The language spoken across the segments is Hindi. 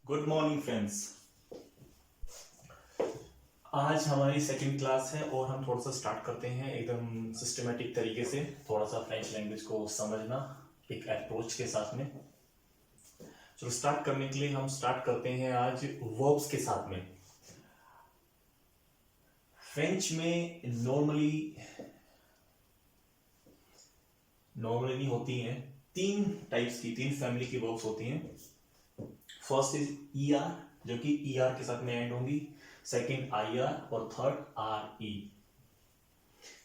Good morning friends. आज हमारी सेकंड क्लास है और हम थोड़ा सा स्टार्ट करते हैं एकदम सिस्टमेटिक तरीके से, थोड़ा सा फ्रेंच लैंग्वेज को समझना एक अप्रोच के साथ में। चलो स्टार्ट करने के लिए हम स्टार्ट करते हैं आज वर्ब्स के साथ में। फ्रेंच में नॉर्मली नहीं होती हैं, तीन टाइप्स की, तीन फैमिली की वर्ब्स होती हैं। फर्स्ट इज ई आर, जो कि ई आर के साथ में एंड होंगी। सेकेंड आई आर और थर्ड आर ई।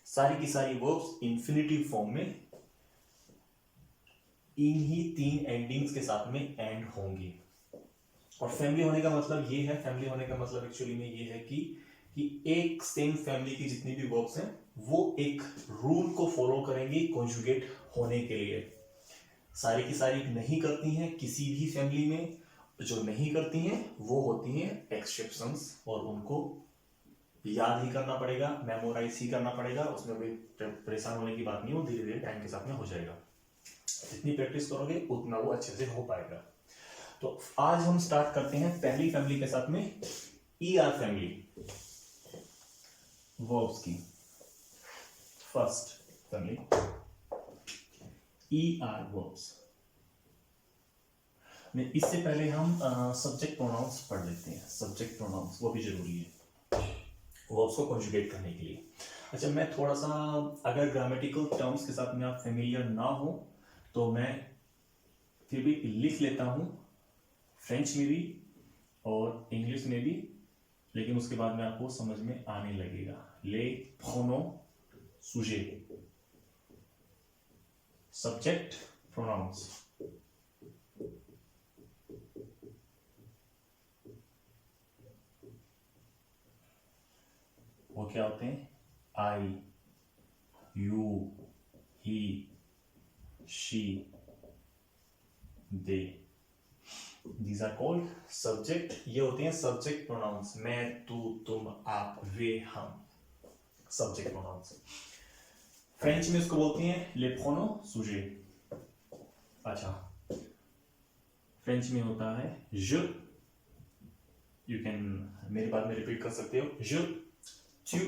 सारी की सारी वर्ब्स इंफिनिटिव फॉर्म में इन ही तीन एंडिंग्स के साथ में एंड होंगी। और फैमिली होने का मतलब ये है, फैमिली होने का मतलब एक्चुअली में ये है कि एक सेम फैमिली की जितनी भी वर्ब्स हैं वो एक रूल को फॉलो करेंगी कॉन्जुगेट होने के लिए। सारी की सारी नहीं करती हैं किसी भी फैमिली में, जो नहीं करती हैं वो होती हैं एक्सेप्शंस, और उनको याद ही करना पड़ेगा, मेमोराइज ही करना पड़ेगा। उसमें कोई परेशान होने की बात नहीं, वो धीरे धीरे टाइम के साथ में हो जाएगा। जितनी प्रैक्टिस करोगे उतना वो अच्छे से हो पाएगा। तो आज हम स्टार्ट करते हैं पहली फैमिली के साथ में, ई आर फैमिली वर्ब्स की। First family E R verbs में, इससे पहले हम सब्जेक्ट प्रोनाउंस पढ़ लेते हैं। सब्जेक्ट प्रोनाउंस वो भी जरूरी है वर्ब्स को कॉन्जुगेट करने के लिए। अच्छा, मैं थोड़ा सा, अगर ग्रामेटिकल टर्म्स के साथ में आप फेमिलियर ना हो तो मैं फिर भी लिख लेता हूँ, फ्रेंच में भी और इंग्लिश में भी, लेकिन उसके बाद में आपको समझ में आने लगेगा। ले प्रोनो सुजे, सब्जेक्ट प्रोनाउंस। वो क्या होते हैं? I, you, he, she, they. These are called subject। ये होते हैं सब्जेक्ट प्रोनाउंस। मैं, तू, तुम, आप, वे, हम, सब्जेक्ट प्रोनाउंस। फ्रेंच में इसको बोलते हैं ले प्रोनोम सुजे। अच्छा, फ्रेंच में होता है je, यू कैन मेरे बाद में रिपीट कर सकते हो। je, tu,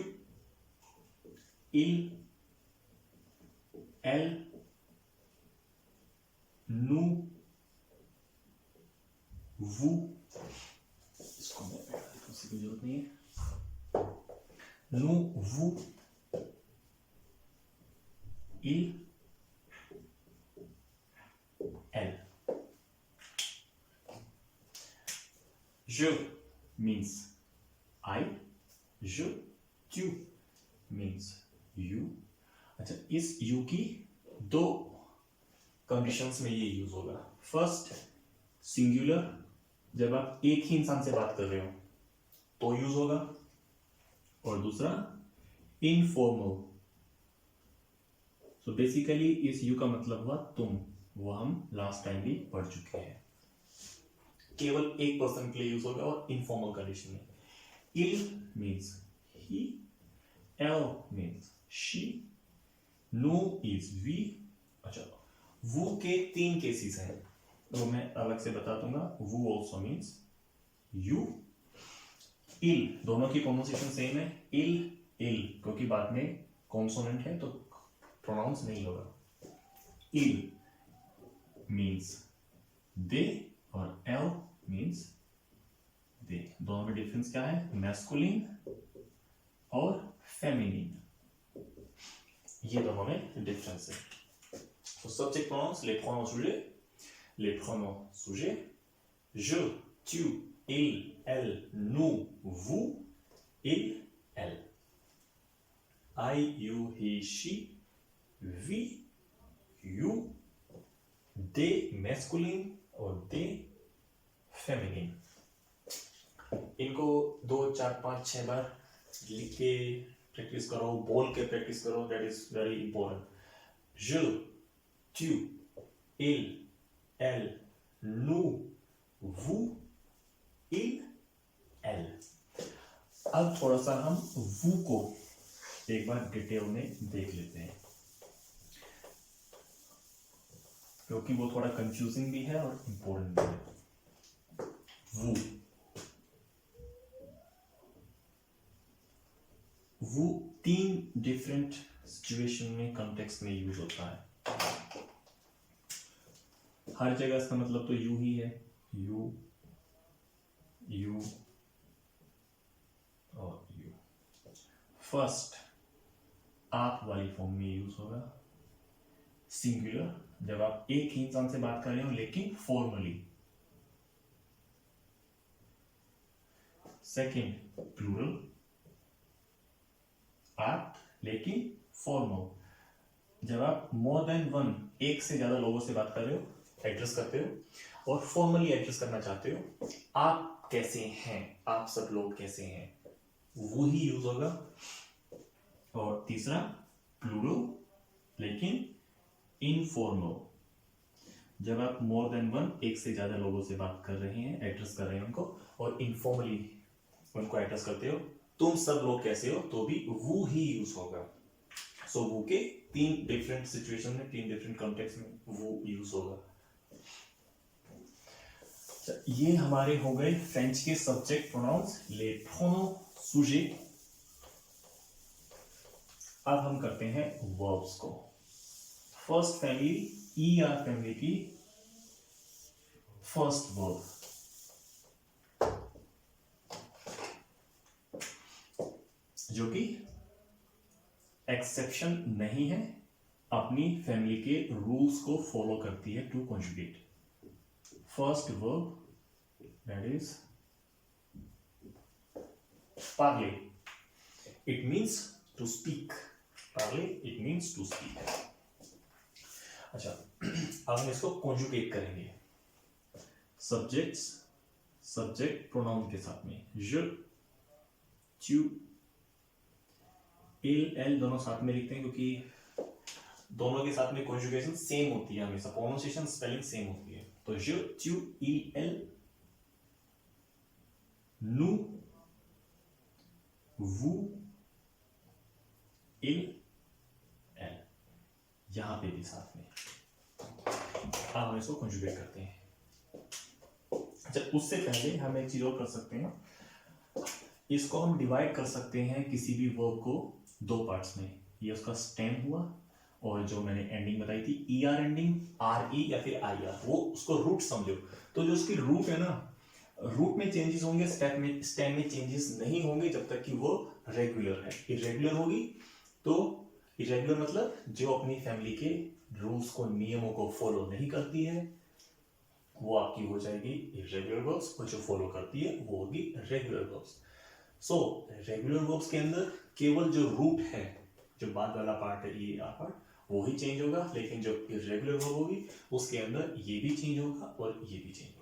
il, elle, nous, vous, इसको मैं किसी की जरूरत नहीं है। nous, vous, il, elle। Je means I, je, tu means you। अच्छा, इस you की दो कंडीशंस में ये यूज होगा। फर्स्ट, सिंगुलर, जब आप एक ही इंसान से बात कर रहे हो तो यूज होगा, और दूसरा इनफॉर्मल। सो बेसिकली इस यू का मतलब हुआ तुम, वो हम लास्ट टाइम भी पढ़ चुके हैं। केवल एक पर्सन के लिए यूज होगा और इनफॉर्मल कंडीशन में। इल मीन्स ही, एल मीन्स शी, नो इज वी। अच्छा, वो के तीन केसेस हैं तो मैं अलग से बता दूंगा। वो ऑल्सो मीन्स यू। इल, दोनों की प्रोनाउंसिएशन सेम है, इल इल, क्योंकि बाद में कॉन्सोनेंट है तो प्रोनाउंस नहीं होगा। इल मीन्स दे और एल मीन्स दे। दोनों में डिफरेंस क्या है? मैस्कुलिन और फेमिनिन, ये दोनों में डिफरेंस है। तो subject pronouns, les pronoms sujets, les pronoms sujets, je, tu, il, elle, nous, vous, il, elle, I, you, he, she, we, you, they masculine और they feminine। इनको 2 4 5 6 बार लिख के प्रैक्टिस करो, बोल के प्रैक्टिस करो, that is very important. je, tu, il, elle, nous, vous, il, elle। अब थोड़ा सा हम वो को एक बार डिटेल में देख लेते हैं, क्योंकि वो थोड़ा कंफ्यूजिंग भी है और इंपॉर्टेंट भी है। वो वो 3 डिफरेंट सिचुएशन में कॉन्टेक्स्ट में यूज होता है। हर जगह इसका मतलब तो यू ही है, यू यू और यू। फर्स्ट आप वाली फॉर्म में यूज होगा, सिंगुलर, जब आप एक ही इंसान से बात कर रहे हो लेकिन फॉर्मली। सेकंड प्लूरल, आप लेकिन फॉर्मल, जब आप मोर देन वन, एक से ज्यादा लोगों से बात कर रहे हो, एड्रेस करते हो और फॉर्मली एड्रेस करना चाहते हो, आप कैसे हैं, आप सब लोग कैसे हैं, वो ही यूज होगा। और तीसरा प्लूरल लेकिन इनफॉर्मल, जब आप मोर देन वन, एक से ज्यादा लोगों से बात कर रहे हैं, एड्रेस कर रहे हैं उनको, और इनफॉर्मली उनको एड्रेस करते हो, तुम सब लोग कैसे हो, तो भी वो ही यूज होगा। सो वो के 3 डिफरेंट सिचुएशन में, 3 डिफरेंट कॉन्टेक्स्ट में वो यूज होगा। ये हमारे हो गए फ्रेंच के सब्जेक्ट प्रोनाउंस, ले प्रोनोम सुजेट। अब हम करते हैं वर्ब्स को। फर्स्ट फैमिली, ईआर फैमिली की फर्स्ट वर्ब, जो कि एक्सेप्शन नहीं है, अपनी फैमिली के रूल्स को फॉलो करती है to conjugate. First verb that is parler. It means to speak. Parler, it means to speak. अच्छा, अब हम इसको कॉन्जुगेट करेंगे सब्जेक्ट प्रोनाउन के साथ में। je, tu, il, elle दोनों साथ में लिखते हैं क्योंकि दोनों के साथ में कॉन्जुगेशन सेम होती है, हमेशा प्रोनाउंसिएशन स्पेलिंग सेम होती है। तो je, tu, il, elle, nous, vous, il, elle, यहां पे भी साथ में। अब हम इसको कॉन्जुगेट करते हैं। अच्छा, उससे पहले हम एक चीज और कर सकते हैं, इसको हम डिवाइड कर सकते हैं किसी भी वर्ब को 2 पार्ट्स में। ये उसका स्टेम हुआ, और जो मैंने एंडिंग बताई थी ईआर एंडिंग, आर ई या फिर आई आर, वो उसको रूट समझो। तो जो उसकी रूट है ना, रूट में चेंजेस होंगे, स्टेम में चेंजेस नहीं होंगे जब तक कि वो रेगुलर है। इरेगुलर होगी तो, इरेगुलर मतलब जो अपनी फैमिली के रूल्स को, नियमों को फॉलो नहीं करती है, वो आपकी हो जाएगी इरेगुलर वर्ब्स, और जो फॉलो करती है वो होगी regular verbs. So regular verbs के अंदर केवल जो रूट है, जो बाद वाला पार्ट है ये आ पार्ट, वो ही चेंज होगा, लेकिन जो इरेगुलर वर्ब होगी उसके अंदर ये भी चेंज होगा और ये भी चेंज होगा।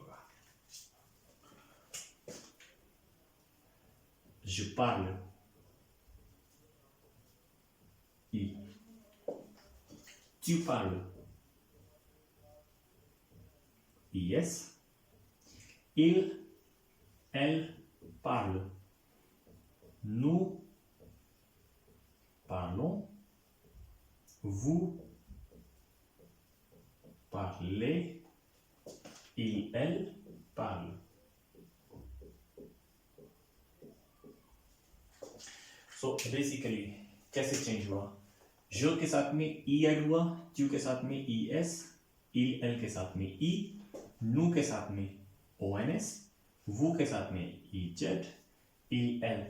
Je parle, I. Tu parles, IS. Il, elle parle. Nous parlons. Vous parlez. Il, elle parle. So basically कैसे चेंज हुआ? जो के साथ में ई ऐड हुआ, क्यू के साथ में ई एस, इल एल के साथ में ई, नू के साथ में ओ एन एस, वू के साथ में ई जेड, इल एल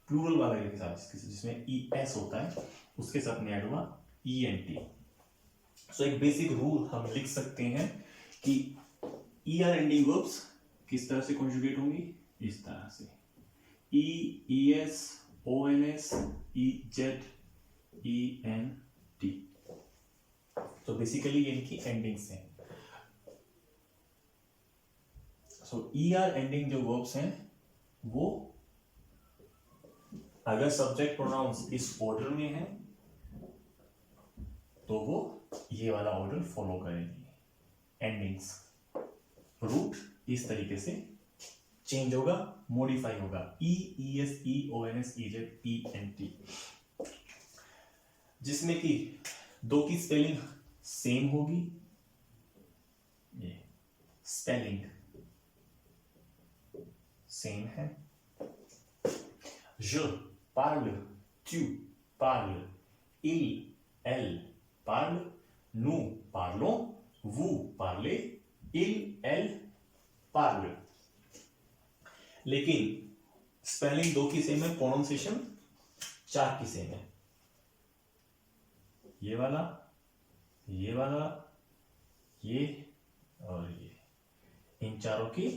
प्लूरल वाला के साथ जिसमें ई एस होता है उसके साथ में ऐड हुआ ई एन टी। सो एक बेसिक रूल हम लिख सकते हैं कि ई आर एंडिंग वर्ब्स किस तरह से कॉन्जुगेट होंगी, इस तरह से E, E S, ONS, EZ, ENT। तो बेसिकली ये इनकी एंडिंग्स हैं। सो ER एंडिंग जो वर्ब्स हैं वो अगर सब्जेक्ट प्रोनाउंस इस ऑर्डर में है तो वो ये वाला ऑर्डर फॉलो करेंगी। एंडिंग्स, रूट इस तरीके से चेंज होगा, मॉडिफाई होगा, E, E S, E, O N S, E Z, E N T, जिसमें कि 2 की स्पेलिंग सेम होगी। ये स्पेलिंग सेम है। je parle, tu parles, il, elle parle, nous parlons, vous parlez, il, elle parle। लेकिन स्पेलिंग 2 की सेम है, प्रोनाउंसिएशन 4 की सेम है। ये वाला, ये वाला, ये और ये, इन चारों की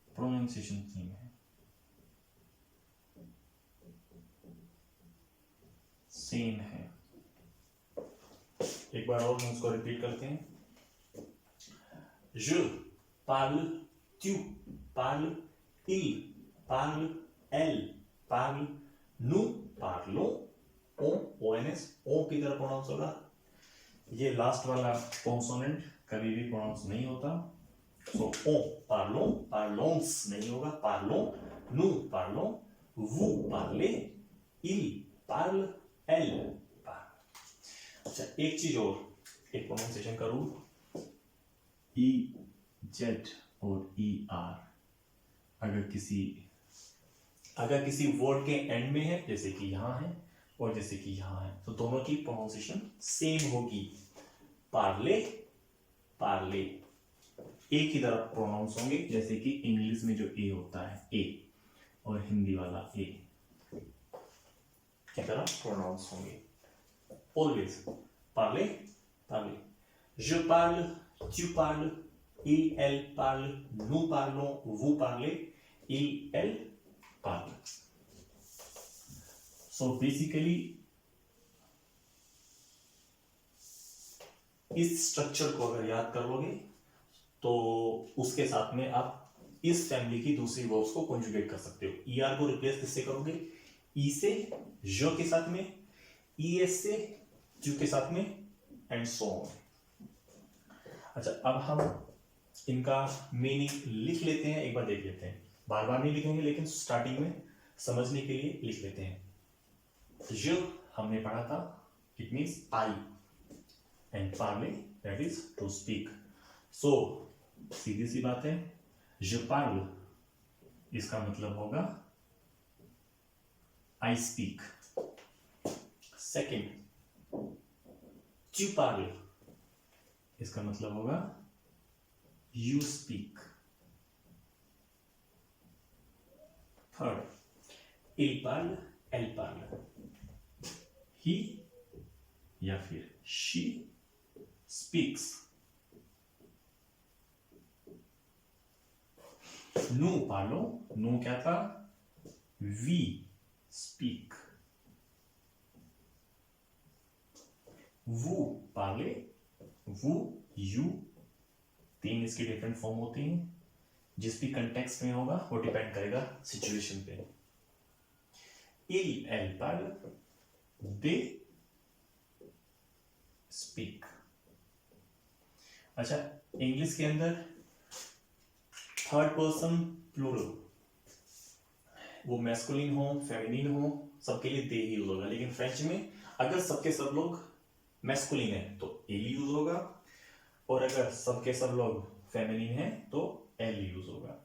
प्रोनाउंसिएशन सेम है, सेम है। एक बार और हम उसको रिपीट करते हैं। je parle, tu parles, il parle, elle parle, nous parlons, ONS, O की तरह प्रोनाउंस होगा। ये लास्ट वाला कॉन्सोनेंट कभी भी प्रोनाउंस नहीं होता, सो ओ पार्लो, पार्लोंस नहीं होगा, पार्लो, nous parlons, vous parlez, il parle, elle parle। अच्छा, एक चीज और, एक प्रोनाउंसिएशन का रूल, ई जेड और ई आर अगर किसी वर्ड के एंड में है, जैसे कि यहां है और जैसे कि यहां है, तो दोनों की प्रोनाउंसिएशन सेम होगी। पार्ले, पार्ले एक ही तरह प्रोनाउंस होंगे, जैसे कि इंग्लिश में जो ए होता है ए, और हिंदी वाला ए की तरह प्रोनाउंस होंगे always. Parle, Parle, je parle, tu parles, il, elle parle, nous parlons, vous parlez, il, elle parle। So basically इस स्ट्रक्चर को अगर याद कर लोगे तो उसके साथ में आप इस फैमिली की दूसरी वर्ब्स को कॉन्जुगेट कर सकते हो। ईआर को रिप्लेस किससे करोगे? ई से, ज के साथ में, ईएस से, जू के साथ में, एंड सो ऑन। अच्छा, अब हम इनका मीनिंग लिख लेते हैं, एक बार देख लेते हैं। बार बार नहीं लिखेंगे, लेकिन स्टार्टिंग में समझने के लिए लिख लेते हैं। ज हमने पढ़ा था, इट मीन्स आई, एंड पार्ले that is to speak. So सीधी सी बात है, je parle इसका मतलब होगा I speak। Second, tu parles इसका मतलब होगा you speak। Third, il parle, elle parle, he या फिर she speaks। nous parlons, nous क्या था? we speak। vous parlez, vous, you, 3 इसकी डिफरेंट फॉर्म होती हैं, जिस भी कंटेक्स्ट में होगा वो डिपेंड करेगा सिचुएशन पे। il, elle parle, they speak। अच्छा, इंग्लिश के अंदर थर्ड पर्सन प्लूरल, वो मैस्कुलिन हो, फेमिनिन हो, सबके लिए दे ही यूज होगा। लेकिन फ्रेंच में अगर सबके सब लोग मैस्कुलिन है तो एल यूज होगा, और अगर सबके सब लोग फेमिनिन है तो एल यूज होगा।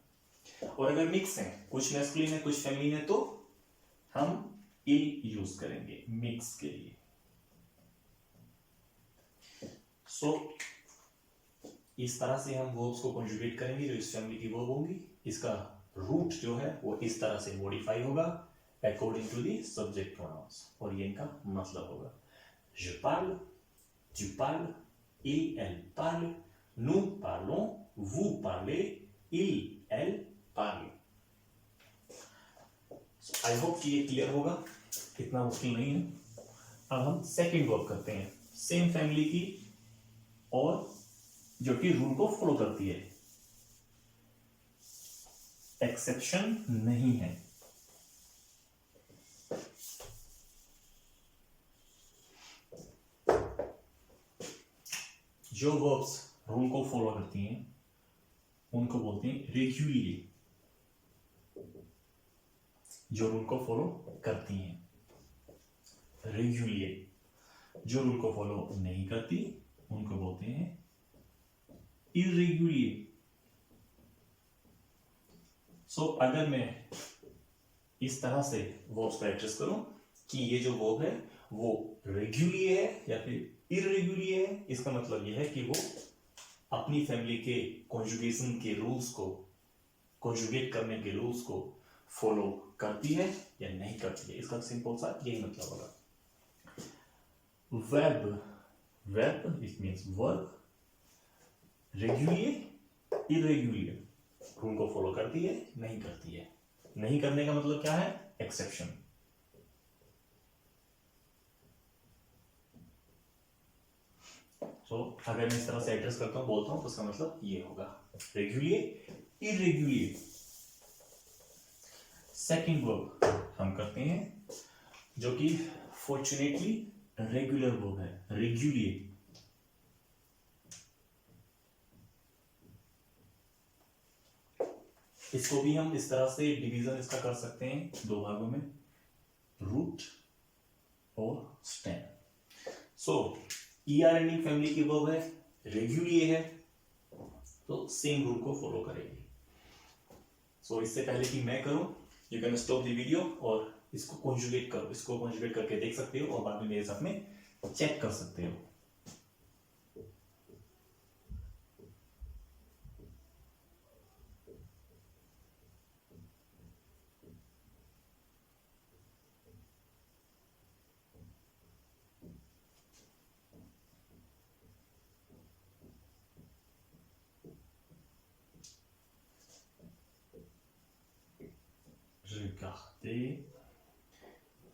और अगर मिक्स है, कुछ मैस्कुलिन है कुछ फेमिनिन है, तो हम इल यूज करेंगे मिक्स के लिए। सो इस तरह से हम वर्ब्स को कॉन्जुगेट करेंगे जो इस फैमिली की वर्ब होंगी। इसका रूट जो है वो इस तरह से मॉडिफाई होगा according to the subject pronouns, और ये इनका मतलब होगा। je parle, tu parles, il, elle parle, nous parlons, vous parlez, il, elle parle। I hope कि ये क्लियर होगा, इतना मुश्किल नहीं है। अब हम सेकंड वर्ब करते हैं, सेम फैमिली की और जो कि रूल को फॉलो करती है, एक्सेप्शन नहीं है। जो वर्ब्स रूल को फॉलो करती हैं उनको बोलते हैं रेगुलरली। जो रूल को फॉलो करती हैं रेगुलरली, जो रूल को फॉलो नहीं करती उनको बोलते हैं इर्रेगुलरली। सो अगर मैं इस तरह से वर्ब्स को एड्रेस करूं कि ये जो वर्ब है वो रेगुलरली है या फिर इररेगुलरली है, इसका मतलब यह है कि वो अपनी फैमिली के कॉन्जुगेशन के रूल्स को, कॉन्जुगेट करने के रूल्स को फॉलो करती है या नहीं करती है। इसका सिंपल सा यही मतलब होगा। verb it means verb, regularly irregularly rule को फॉलो करती है नहीं करती है। नहीं करने का मतलब क्या है? एक्सेप्शन। सो अगर मैं इस तरह से एड्रेस करता हूं, बोलता हूं, तो उसका मतलब ये होगा रेगुलरली इररेगुलरली। सेकंड वर्ब हम करते हैं जो कि फॉर्चुनेटली रेगुलर वर्ब है, रेगुलरली। इसको भी हम इस तरह से डिवीजन इसका कर सकते हैं दो भागों में, रूट और स्टेम। सो ईआर एंडिंग फैमिली की वर्ब है, रेगुलरली है, तो सेम रूल को फॉलो करेगी। सो इससे पहले कि मैं करूं, you can stop the video और इसको कॉन्जुगेट करो, इसको कॉन्जुगेट करके देख सकते हो और बाद में मेरे साथ में चेक कर सकते हो।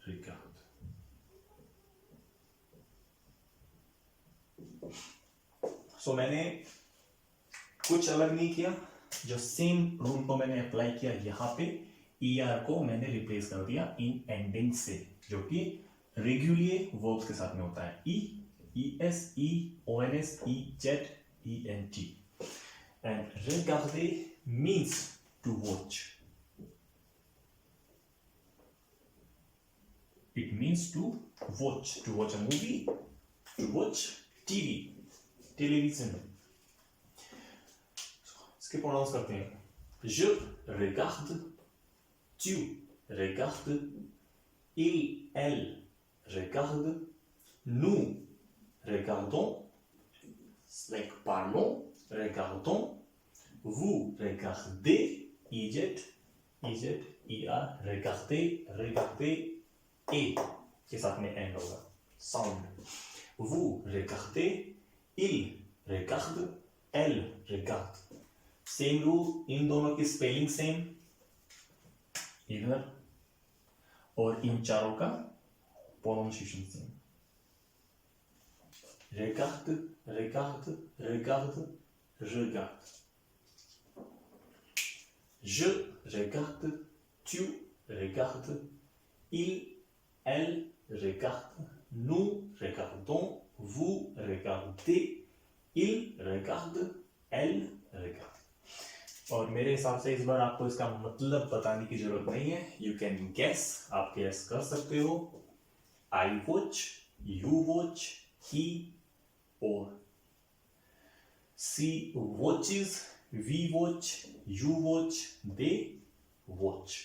Regarde. सो मैंने कुछ अलग नहीं किया, जो सेम रूल को मैंने अप्लाई किया यहाँ पे, ER को मैंने रिप्लेस कर दिया इन एंडिंग से, जो कि रेगुलरली वर्ब्स के साथ में होता है, ES, ONS, EZ, ENT। And regarder means to watch. It means to watch a movie, to watch TV, television. इसके प्रोनाउंस करते हैं, je regarde, tu regardes, il, elle regarde, nous regardons, like parlons, regardons, vous regardez, EZ, ER, regardez, ए के साथ में एंड होगा, sound. vous regardez, il regarde, elle regarde। Same rule, इन दोनों की स्पेलिंग सेम इधर, और इन चारों का pronunciation same. regarde, regarde, regarde, regarde। je regarde, tu regardes, il, elle regarde, nous regardons, vous regardez, il regarde, elle regarde। और मेरे हिसाब से इस बार आपको इसका मतलब बताने की जरूरत नहीं है, यू कैन गेस, आप गेस कर सकते हो। I watch, you watch, he और she watches, we watch, you watch, they watch.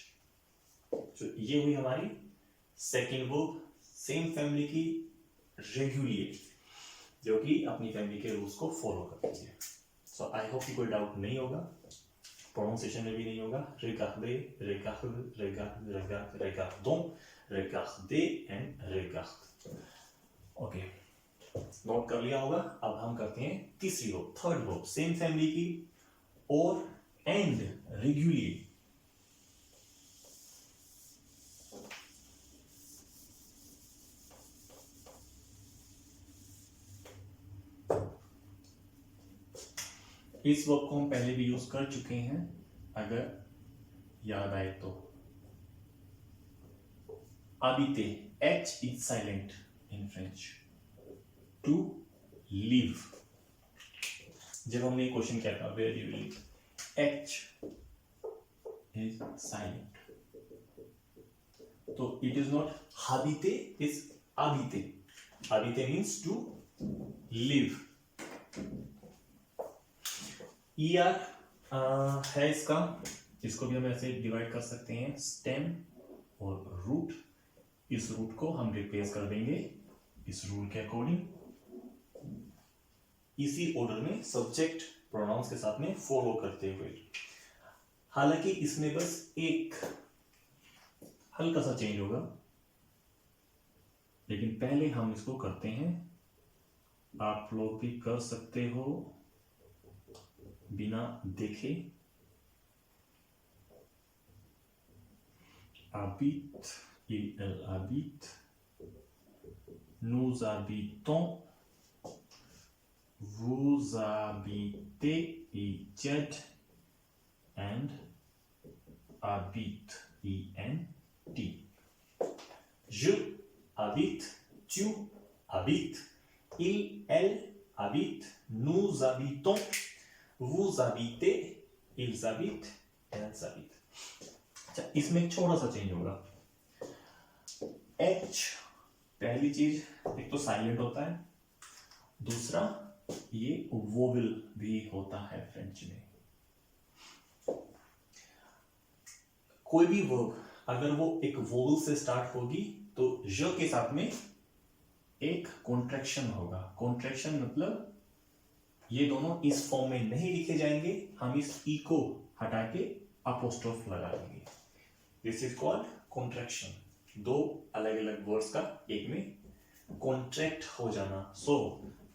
तो ये हुई हमारी सेकेंड वर्ब, सेम फैमिली की, रेगुलरली, जो कि अपनी फैमिली के रूल्स को फॉलो करती है। सो आई होप कि कोई डाउट नहीं होगा, प्रोनाउंसिएशन में भी नहीं होगा। regarder, regarde, regarde, regarde, regardons, regarder and regarde। Okay, note कर लिया होगा। अब हम करते हैं तीसरी verb, third verb, same family की और एंड रेगुलरली। इस वर्ब को हम पहले भी यूज कर चुके हैं, अगर याद आए तो। habiter, H is silent in French, to live। जब हमने क्वेश्चन किया था where do you live, H is silent, तो it is not habiter, is habiter। habiter means to live। ER है इसका इसको भी हम ऐसे डिवाइड कर सकते हैं, स्टेम और रूट। इस रूट को हम रिप्लेस कर देंगे इस रूल के अकॉर्डिंग, इसी ऑर्डर में सब्जेक्ट प्रोनाउंस के साथ में फॉलो करते हुए। हालांकि इसमें बस एक हल्का सा चेंज होगा, लेकिन पहले हम इसको करते हैं। आप लोग भी कर सकते हो बिना देखे। habite, elle habite, nous habitons, vous habitez, eject, and habite, ent. Je habite, tu habites, il, elle habite, nous habitons, vous habitez, ils habitent, elles habitent. इसमें एक छोटा सा चेंज होगा। H पहली चीज, एक तो साइलेंट होता है, दूसरा ये वोवेल भी होता है फ्रेंच में। कोई भी वर्ब अगर वो एक वोवेल से स्टार्ट होगी तो ज के साथ में एक कॉन्ट्रैक्शन होगा। कॉन्ट्रैक्शन मतलब ये दोनों इस फॉर्म में नहीं लिखे जाएंगे, हम इस ई को हटा के अपोस्ट्रोफ लगा देंगे। This is called contraction. दो अलग अलग वर्ड्स का एक में कॉन्ट्रैक्ट हो जाना। सो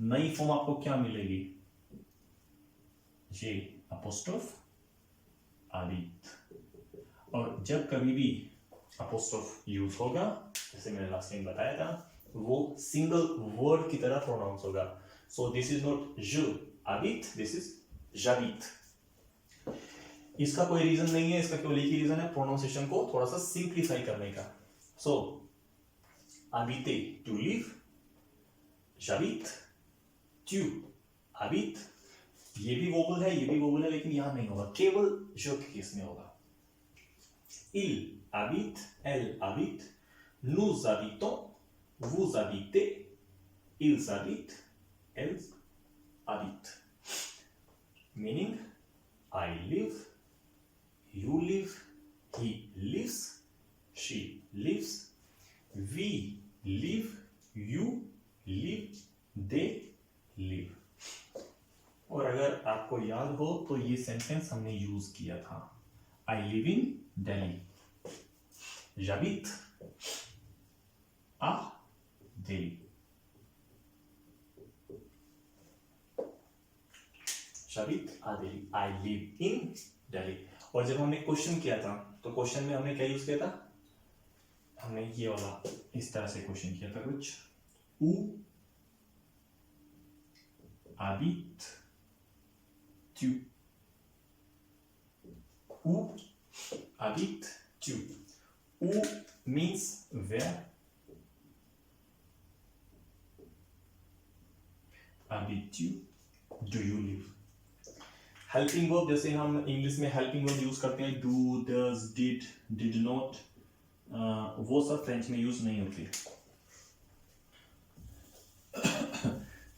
नई फॉर्म आपको क्या मिलेगी? ये अपोस्ट्रोफ आदित। और जब कभी भी अपोस्ट्रोफ यूज होगा, जैसे मैंने लास्ट टाइम बताया था, वो सिंगल वर्ड की तरह प्रोनाउंस होगा। सो दिस इज नॉट ज आदित, दिस इज जावित। इसका कोई रीजन नहीं है, इसका केवल एक ही रीजन है, प्रोनाउंसिएशन को थोड़ा सा सिंप्लीफाई करने का। So habiter to live, j'habite, tu habites, ये भी वोवल है, ये भी वोवल है, लेकिन यहां नहीं होगा, केवल je के केस में होगा। il habite, elle habite, nous habitons, vous habitez, ils habitent, elles habitent. Meaning, I live, you live, he lives, she lives, we live, you live, they live. और अगर आपको याद हो तो ये सेंटेंस हमने यूज किया था। I live in Delhi. J'habite à Delhi. J'habite à Delhi. I live in Delhi. और जब हमने क्वेश्चन किया था तो क्वेश्चन में हमने क्या यूज किया था? हमने ये वाला इस तरह से क्वेश्चन किया था कुछ, où habites-tu? Où habites-tu? Où means where, habites-tu do you live? Helping verb जैसे हम इंग्लिश में हेल्पिंग वर्ब यूज करते हैं, do, does, did, did not, वो सब फ्रेंच में यूज नहीं होती।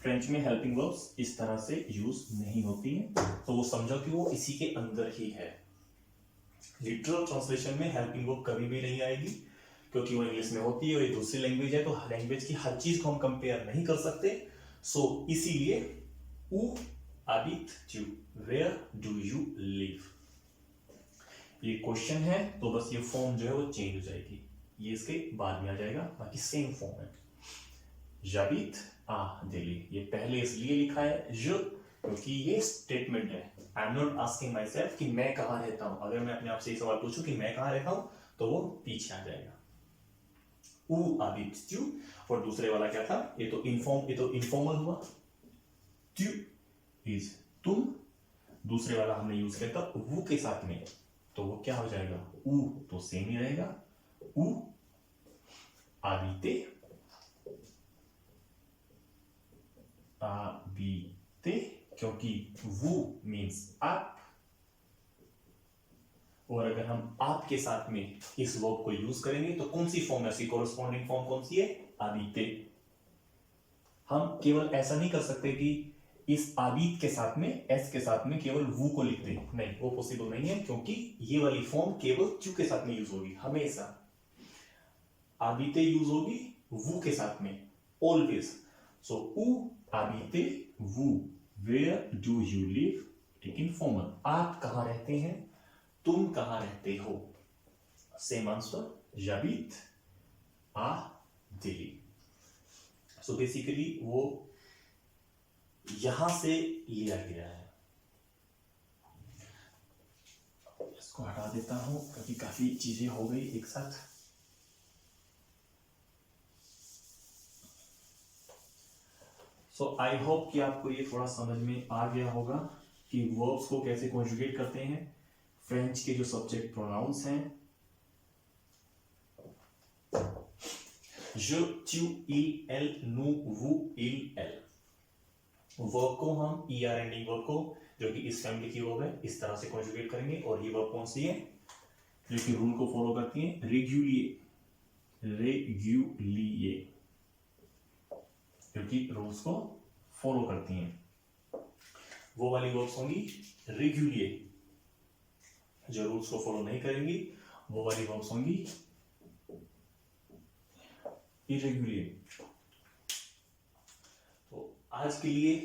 फ्रेंच में हेल्पिंग वर्ब्स इस तरह से यूज नहीं होती हैं, तो वो समझो कि वो इसी के अंदर ही है। लिटरल ट्रांसलेशन में हेल्पिंग वर्ब कभी भी नहीं आएगी, क्योंकि वो इंग्लिश में होती है और ये दूसरी लैंग्वेज है, तो लैंग्वेज की हर चीज को हम कंपेयर नहीं कर सकते। सो इसीलिए où habites-tu, where do you live? ये क्वेश्चन है तो बस ये फॉर्म जो है वो चेंज हो जाएगी, ये इसके बाद में आ जाएगा, बाकी सेम फॉर्म है। j'habite à Delhi, ये पहले इसलिए लिखा है je, क्योंकि ये स्टेटमेंट है। I am not asking my self कि मैं कहाँ रहता हूं। अगर मैं अपने आप से एक सवाल पूछूं कि मैं कहाँ रहता हूं, तो वो पीछे आ जाएगा। où habites-tu, और दूसरे वाला क्या था? ये तो इनफॉर्मल हुआ। tu इज तुम, दूसरे वाला हमने यूज किया था वो के साथ में, तो वो क्या हो जाएगा? ऊ तो सेम ही रहेगा, ऊ आबीते, आबीते, क्योंकि वो मीन्स आप, और अगर हम आप के साथ में इस वर्ब को यूज करेंगे तो कौन सी फॉर्म है उसकी? कोरस्पॉन्डिंग फॉर्म कौन सी है? आबीते। हम केवल ऐसा नहीं कर सकते कि इस आबिद के साथ में, एस के साथ में केवल वू को लिख दें, नहीं, वो पॉसिबल नहीं है, क्योंकि ये वाली फॉर्म केवल चू के साथ में यूज होगी हमेशा। आबिते यूज होगी वू के साथ में, ऑलवेज। सो ऊ आबिते वू, where do you live, taking formal. आप कहां रहते हैं, तुम कहां रहते हो। सेम आंसर, जाबित आ दिल्ली। सो बेसिकली वो यहां से लिया गया है। इसको हटा देता हूं क्योंकि काफी चीजें हो गई एक साथ। सो आई होप कि आपको ये थोड़ा समझ में आ गया होगा कि वर्ब्स को कैसे कॉन्जुगेट करते हैं। फ्रेंच के जो सब्जेक्ट प्रोनाउंस हैं, je, tu, il, elle, nous, vous, il, elle। Verb को हम er एंडिंग वर्ब को, जो कि इस फैमिली की वर्ब है, इस तरह से कॉन्जुगेट करेंगे। और ये वर्ब कौन सी है, जो कि रूल को फॉलो करती है, रेग्युलिए, रेग्युलिए, जो कि रूल्स को फॉलो करती हैं। वो वाली वर्ब्स होंगी रेग्युलिए, जो रूल्स को फॉलो नहीं करेंगी। वो वाली वर्ब्स होंगी इरेग्युलिए। तो आज के लिए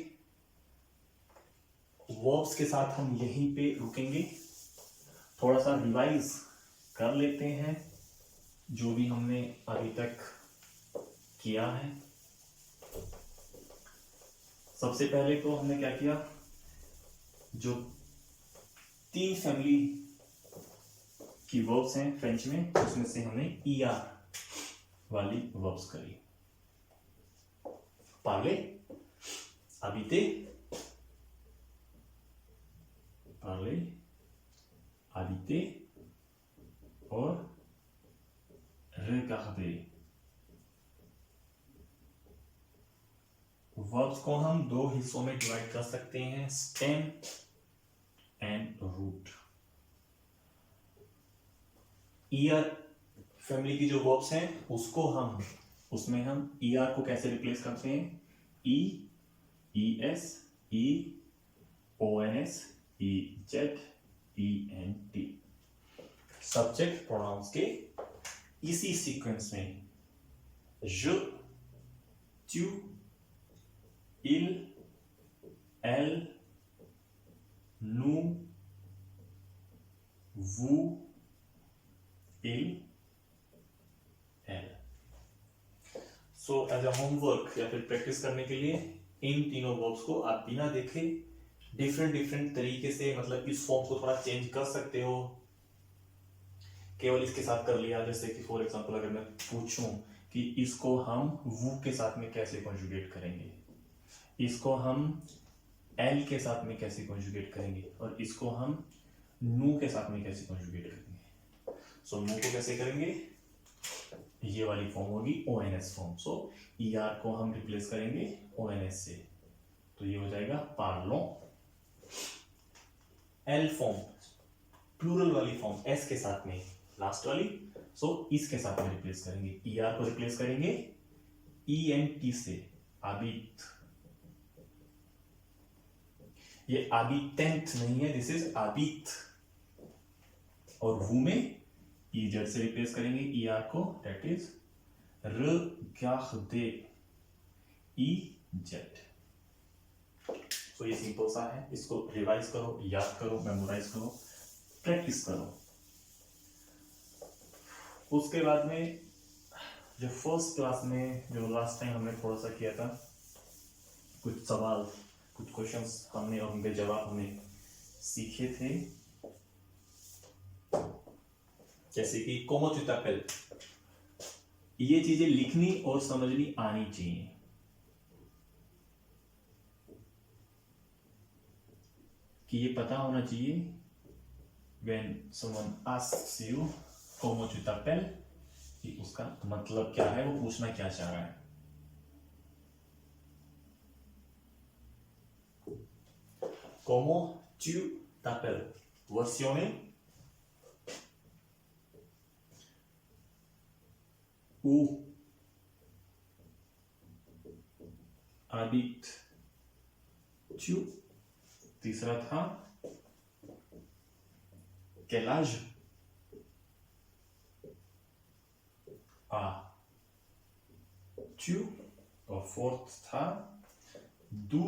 वर्ब्स के साथ हम यहीं पे रुकेंगे। थोड़ा सा रिवाइज कर लेते हैं जो भी हमने अभी तक किया है। सबसे पहले तो हमने क्या किया, जो 3 फैमिली की वर्ब्स हैं फ्रेंच में, उसमें से हमने er वाली वर्ब्स करी। पार्ले, habiter, पार्ले, habiter और regarder। वर्ब्स को हम 2 हिस्सों में डिवाइड कर सकते हैं, stem and root. er family की जो वर्ब्स हैं उसको हम, उसमें हम er को कैसे रिप्लेस करते हैं, e, es, e, ons, ez, ent। Subject pronouns के इसी सीक्वेंस में je, tu, il, elle, nous, vous, il, elle। So as a homework या फिर प्रैक्टिस करने के लिए इन तीनों वर्ब्स को आप बिना देखे डिफरेंट तरीके से, मतलब इस फॉर्म को थोड़ा चेंज कर सकते हो। केवल इसके साथ कर लिया, जैसे कि फॉर एग्जांपल अगर मैं पूछूं कि इसको हम वू के साथ में कैसे कॉन्जुगेट करेंगे, इसको हम एल के साथ में कैसे कॉन्जुगेट करेंगे, और इसको हम नू के साथ में कैसे कॉन्जुगेट करेंगे। सो नू को कैसे करेंगे, ये वाली फॉर्म होगी ONS फॉर्म। सो ER को हम रिप्लेस करेंगे ONS से, तो ये हो जाएगा पार्लों। एल फॉर्म, प्लूरल वाली फॉर्म एस के साथ में, लास्ट वाली, सो इसके साथ में रिप्लेस करेंगे। ER को रिप्लेस करेंगे ENT से, आबित। ये आबितेंट नहीं है, दिस इज आबित। और वू में EZ से रिप्लेस करेंगे ER को, दैट इज regarder, EZ। तो ये सिंपल सा है, इसको रिवाइज करो, याद करो, मेमोराइज करो, प्रैक्टिस करो। उसके बाद में जो फर्स्ट क्लास में, जो लास्ट टाइम हमने थोड़ा सा किया था, कुछ सवाल, कुछ क्वेश्चंस हमने और उनके जवाब हमने सीखे थे। जैसे कि comment tu t'appelles, ये चीजें लिखनी और समझनी आनी चाहिए। कि ये पता होना चाहिए when someone asks you comment tu t'appelles, कि उसका मतलब क्या है, वो पूछना क्या चाह रहा है। comment tu t'appelles, वर्सियोने où habite tu, तीसरा था quel âge, as-tu, और फोर्थ था d'où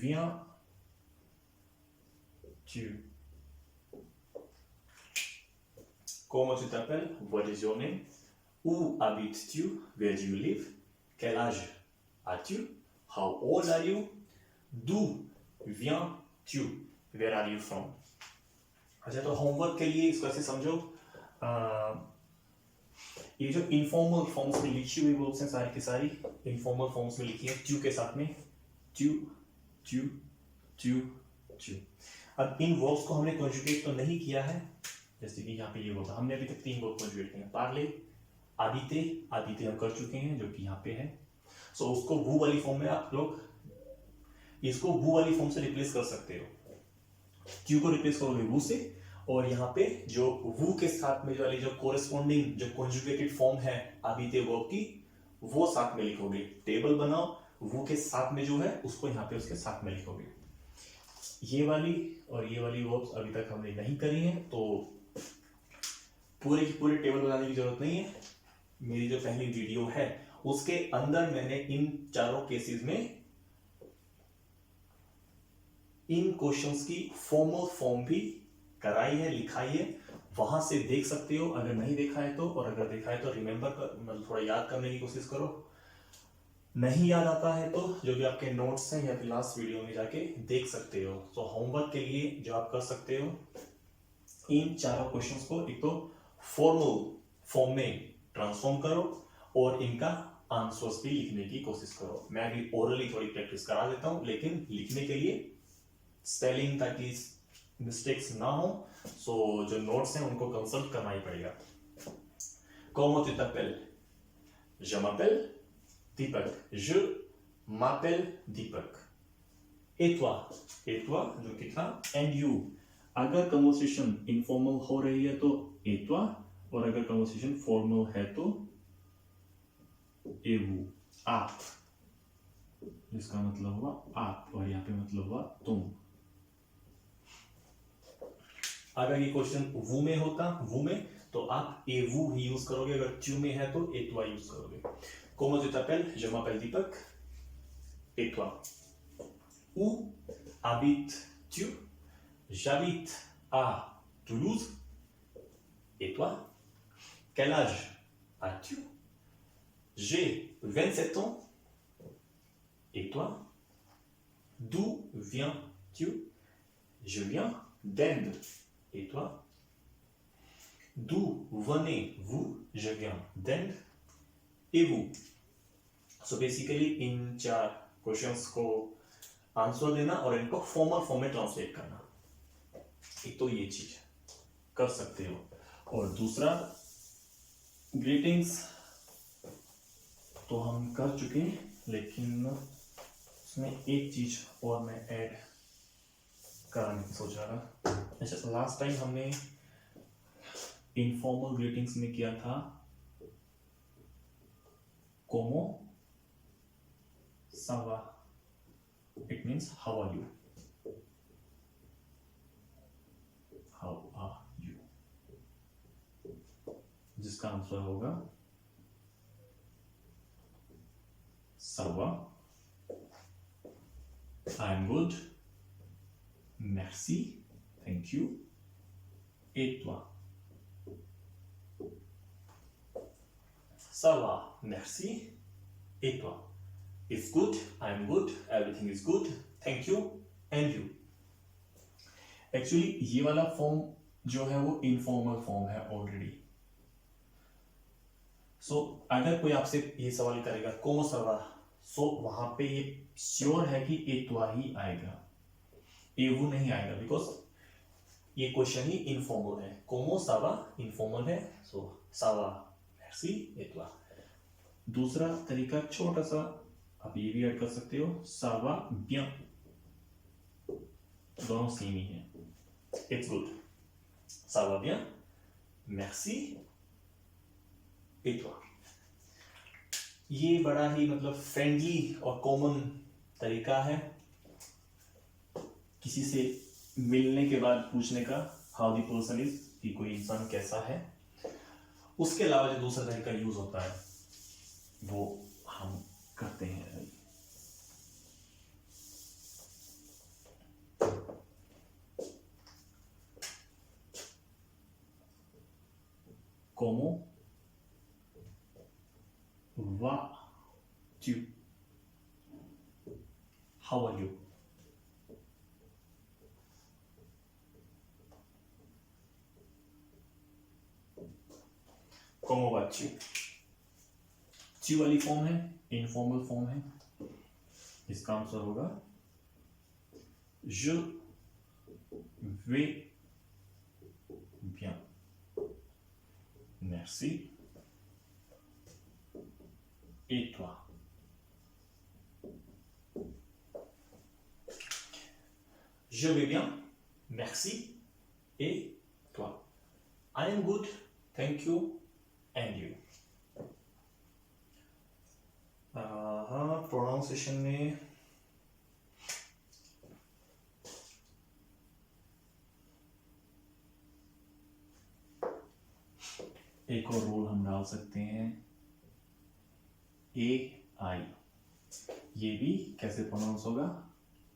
viens-tu. Comment tu t'appelles? What is your name? Où habites-tu? Where do you live? Quel âge as-tu? How old are you? D'où viens-tu? Where are you from? अच्छा, तो होमवर्क के लिए इसको ऐसे समझो, ये जो इनफॉर्मल फॉर्म्स में लिखी हुई वर्ब्स हैं सारी की सारी इनफॉर्मल फॉर्म्स में लिखी है ट्यू के साथ में, ट्यू ट्यू ट्यू ट्यू। अब इन वर्ब्स को हमने कॉन्जुगेट तो नहीं किया है, जैसे कि यहाँ पे ये वर्ब हमने अभी तक 3 वर्ब कॉन्जुगेट किए हैं, पार्ले, आदिते, आदिते हम कर चुके हैं जो कि यहाँ पे है। सो उसको वू वाली फॉर्म में आप लोग इसको वू वाली फॉर्म से रिप्लेस कर सकते हो, ट्यू को रिप्लेस करोगे वू से, और यहाँ पे जो वू के साथ में जो वाली जो कोरेस्पोंडिंग जो कॉन्जुगेटेड फॉर्म है आदिते वर्ब की, वो साथ में लिखोगे। टेबल बनाओ, वू के साथ में जो है उसको यहाँ पे उसके साथ में लिखोगे। ये वाली और ये वाली वर्ब्स अभी तक हमने नहीं करी है, तो पूरे की पूरी टेबल बनाने की जरूरत नहीं है। मेरी जो पहली वीडियो है उसके अंदर मैंने इन चारों केसेस में इन क्वेश्चंस की फॉर्मल फॉर्म भी कराई है, लिखाई है, वहां से देख सकते हो अगर नहीं देखा है तो, और अगर देखा है तो रिमेंबर कर, मतलब थोड़ा याद करने की कोशिश करो। नहीं याद आता है तो जो भी आपके नोट्स हैं या फिर लास्ट वीडियो में जाके देख सकते हो। तो होमवर्क के लिए जो आप कर सकते हो, इन चारों क्वेश्चंस को एक तो फॉर्मल फॉर्म में ट्रांसफॉर्म करो और इनका आंसर्स भी लिखने की कोशिश करो। मैं अभी ओरली थोड़ी प्रैक्टिस करा देता हूं, लेकिन लिखने के लिए स्पेलिंग ताकि मिस्टेक्स ना हो, सो जो नोट्स हैं उनको कंसल्ट करना ही पड़ेगा। Comment tu t'appelles? Je m'appelle Deepak. Je m'appelle Deepak. Et toi? Et toi जो कि था and you। अगर कन्वर्सेशन इनफॉर्मल हो रही है तो et toi, और अगर कन्वर्सेशन फॉर्मल है तो et vous, आप, जिसका मतलब हुआ आप, और यहाँ पे मतलब हुआ तुम। अगर ये क्वेश्चन वू में होता, वू में, तो आप ए वू ही यूज करोगे, अगर ट्यू में है तो ए toi यूज करोगे। Comment tu t'appelles? Je m'appelle Deepak. Et toi? Où habites-tu? J'habite à Toulouse. Et toi? Quel âge as-tu? J'ai 27 ans. Et toi? D'où viens-tu? Je viens d'Inde. Et toi? D'où venez-vous? Je viens d'Inde. Et vous? So basically इन 4 क्वेश्चंस को आंसर देना और इनको फॉर्मल फॉर्म में ट्रांसलेट करना, एक तो ये चीज कर सकते हो। और दूसरा ग्रीटिंग्स तो हम कर चुके हैं, लेकिन उसमें एक चीज और मैं ऐड कराने की सोच रहा था। अच्छा, लास्ट टाइम हमने इनफॉर्मल ग्रीटिंग्स में किया था como ça va, it means how are you, how are you, जिसका आंसर होगा ça va, I am good, merci, thank you, et toi? Ça va, merci, et toi? It's good, I'm good, everything is good, thank you, and you. Actually ये वाला फॉर्म जो है वो इनफॉर्मल फॉर्म है ऑलरेडी। सो अगर कोई आपसे ये सवाल करेगा comment ça va, सो वहां पे ये श्योर है कि et toi ही आएगा, et vous नहीं आएगा, बिकॉज ये क्वेश्चन ही इनफॉर्मल है। comment ça va इनफॉर्मल है, सो ça va, merci, et toi? दूसरा तरीका छोटा सा आप ये भी ऐड कर सकते हो, ça va bien, दोनों सेम ही है, it's good, ça va bien, merci, et toi? ये बड़ा ही मतलब फ्रेंडली और कॉमन तरीका है किसी से मिलने के बाद पूछने का, हाउ द पर्सन इज, कि कोई इंसान कैसा है। उसके अलावा जो दूसरा तरीका यूज होता है वो हम करते हैं। Como vas-tu? How are you? Como vas-tu? tu वाली फॉर्म है, इनफॉर्मल फॉर्म है। इसका आंसर होगा je vais bien, merci, et toi? Je vais bien, merci, et toi? I am good, thank you, and you? Pronunciation में एक और रूल हम डाल सकते हैं, ए आई, ये भी कैसे प्रोनाउंस होगा,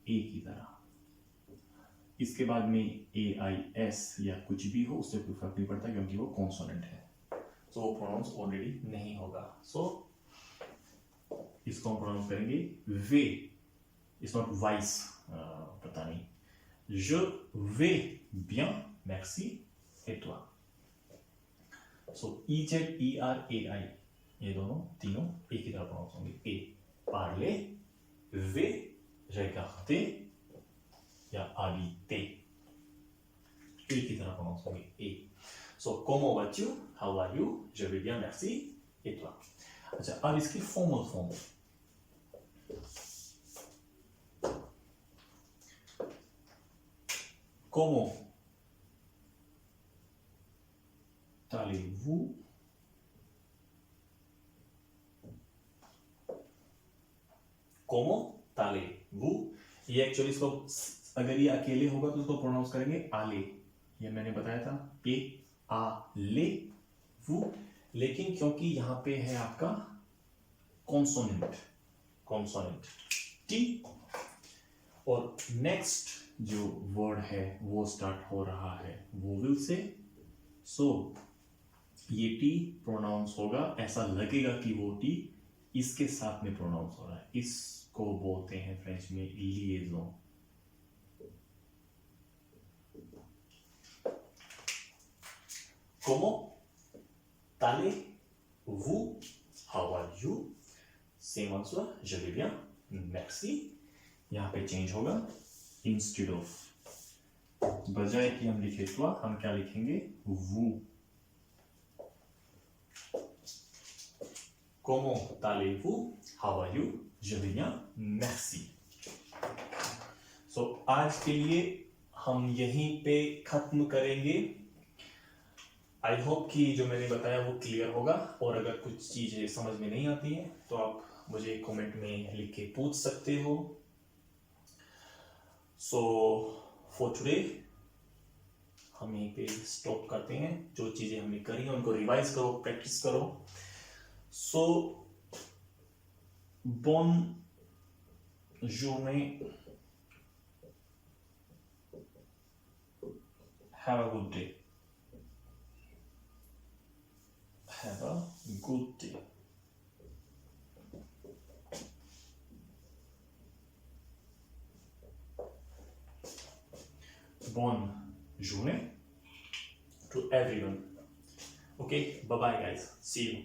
ए की तरह। इसके बाद में ए आई एस या कुछ भी हो उससे कोई फर्क नहीं पड़ता क्योंकि वो कॉन्सोनेंट है, तो वो प्रोनाउंस ऑलरेडी नहीं होगा। सो इसको हम प्रोनाउंस करेंगे वे, इट्स नॉट वाइस, पता नहीं। je vais bien, merci, et toi? So E Z E R A आई, ये दोनों तीनों एक ही तरह प्रोनाउंस होंगे। ए पार्ले, वे रेगार्डे या habiter, एक ही तरह प्रोनाउंस होंगे ए। सो comment vas-tu, how are you, je vais bien, merci, et toi? अच्छा, अब इसकी formal form, comment allez-vous, comment allez-vous, ये एक्चुअली इसको अगर ये अकेले होगा तो इसको प्रोनाउंस करेंगे आले, ये मैंने बताया था, ए आ ले वो, लेकिन क्योंकि यहां पे है आपका कॉन्सोनेंट, कॉन्सोनेंट टी, और नेक्स्ट जो वर्ड है वो स्टार्ट हो रहा है वोवेल से, सो ये टी प्रोनाउंस होगा, ऐसा लगेगा कि वो टी इसके साथ में प्रोनाउंस हो रहा है। इसको बोलते हैं फ्रेंच में लिएजोन। Comment allez-vous, how are you, same answer, je vais bien, merci। यहाँ पे चेंज होगा, इंस्टेड ऑफ, बजाय कि हम लिखे toi हम क्या लिखेंगे, vous। Comment allez-vous, how are you, je vais bien, merci। सो आज के लिए हम यहीं पे खत्म करेंगे। आई होप कि जो मैंने बताया वो क्लियर होगा, और अगर कुछ चीजें समझ में नहीं आती हैं तो आप मुझे कमेंट में लिख के पूछ सकते हो। सो फॉर टुडे हम यहीं पे स्टॉप करते हैं। जो चीजें हमने करी हैं उनको रिवाइज करो, प्रैक्टिस करो। सो bonne journée, have a good day, have a good day। Bonne journée to everyone. Okay, bye bye guys, see you.